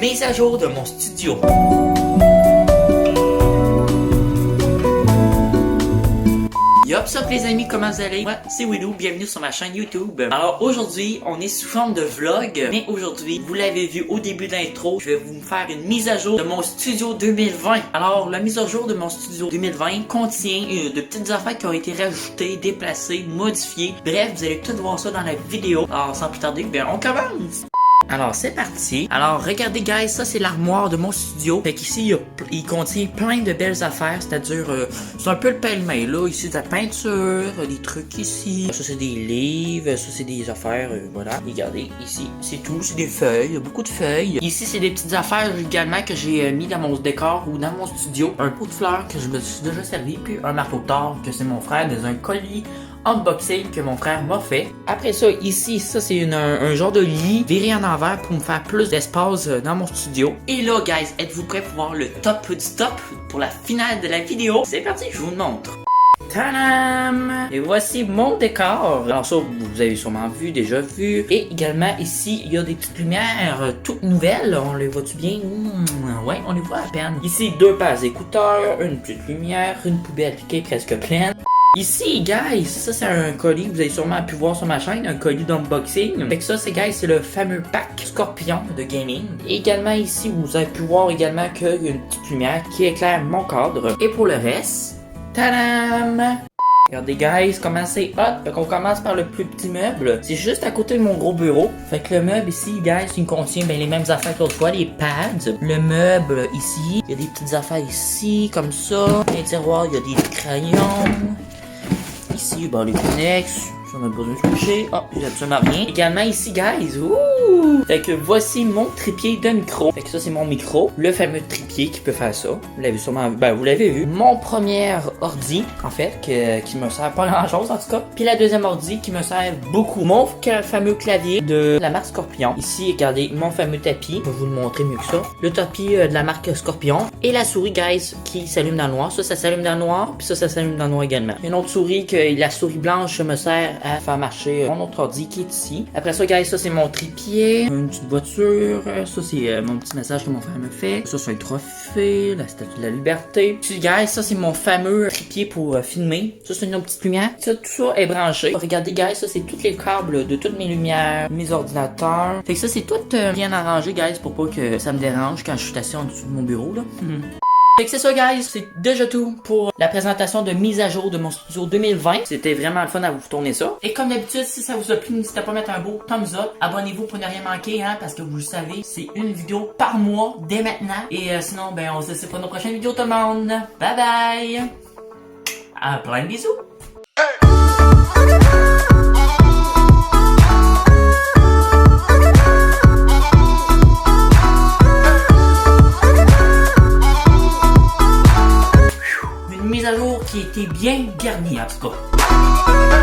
mise à jour de mon studio. Yop, sup les amis, comment vous allez? Moi, c'est Willou, bienvenue sur ma chaîne YouTube. Alors aujourd'hui, on est sous forme de vlog, mais aujourd'hui, vous l'avez vu au début de l'intro, je vais vous faire une mise à jour de mon studio 2020. Alors, la mise à jour de mon studio 2020 contient de petites affaires qui ont été rajoutées, déplacées, modifiées. Bref, vous allez tout voir ça dans la vidéo. Alors, sans plus tarder, ben on commence! Alors c'est parti. Alors regardez guys, ça c'est l'armoire de mon studio. Fait qu'ici il contient plein de belles affaires, c'est-à-dire c'est un peu le pêle-mêle là. Ici de la peinture, des trucs ici. Ça c'est des livres, ça c'est des affaires, voilà. Regardez ici, c'est tout, c'est des feuilles, beaucoup de feuilles. Ici c'est des petites affaires également que j'ai mis dans mon décor ou dans mon studio. Un pot de fleurs que je me suis déjà servi, puis un marteau de tord que c'est mon frère dans un colis unboxing que mon frère m'a fait. Après ça, ici, ça c'est un genre de lit viré en envers pour me faire plus d'espace dans mon studio. Et là, guys, êtes-vous prêts pour voir le top du top pour la finale de la vidéo? C'est parti, je vous le montre. Tadam! Et voici mon décor. Alors ça, vous avez sûrement déjà vu. Et également ici, il y a des petites lumières toutes nouvelles. On les voit-tu bien? Ouais, on les voit à peine. Ici, deux paires d'écouteurs, une petite lumière, une poubelle qui est presque pleine. Ici, guys, ça c'est un colis que vous avez sûrement pu voir sur ma chaîne, un colis d'unboxing. Fait que ça, guys, c'est le fameux pack Scorpion de gaming. Et également ici, vous avez pu voir également qu'il y a une petite lumière qui éclaire mon cadre. Et pour le reste, tadam! Regardez guys, comment c'est hot. Fait qu'on commence par le plus petit meuble. C'est juste à côté de mon gros bureau. Fait que le meuble ici, guys, il contient les mêmes affaires que l'autre fois, les pads. Le meuble ici, il y a des petites affaires ici, comme ça. Dans les tiroirs, il y a des crayons. Ici, les connexes, on a besoin de se coucher. Oh, j'ai absolument rien. Également ici, guys, ouh! Fait que voici mon trépied de micro. Fait que ça, c'est mon micro. Le fameux trépied qui peut faire ça. Vous l'avez sûrement vu. Ben, vous l'avez vu. Mon premier ordi, en fait, qui me sert pas grand chose, en tout cas. Puis la deuxième ordi qui me sert beaucoup. Mon fameux clavier de la marque Scorpion. Ici, regardez, mon fameux tapis. Je vais vous le montrer mieux que ça. Le tapis de la marque Scorpion. Et la souris, guys, qui s'allume dans le noir. Ça s'allume dans le noir. Puis ça s'allume dans le noir également. Une autre souris que la souris blanche me sert à faire marcher mon autre ordi qui est ici. Après ça, guys, ça c'est mon trépied. Une petite voiture. Ça c'est mon petit message que mon frère me fait. Ça c'est un trophée. La statue de la liberté. Puis, guys, ça c'est mon fameux trépied pour filmer. Ça c'est une autre petite lumière. Ça, tout ça est branché. Regardez, guys, ça c'est tous les câbles de toutes mes lumières, mes ordinateurs. Fait que ça c'est tout bien arrangé, guys, pour pas que ça me dérange quand je suis assis en dessous de mon bureau, là. Fait que c'est ça, guys, c'est déjà tout pour la présentation de mise à jour de mon studio 2020. C'était vraiment le fun à vous tourner ça. Et comme d'habitude, si ça vous a plu, n'hésitez pas à mettre un beau thumbs up. Abonnez-vous pour ne rien manquer, hein, parce que vous le savez, c'est une vidéo par mois dès maintenant. Et sinon, ben, on se dit pour nos prochaines vidéos, tout le monde. Bye bye! À plein de bisous! Mise à jour qui était bien garnie en tout cas.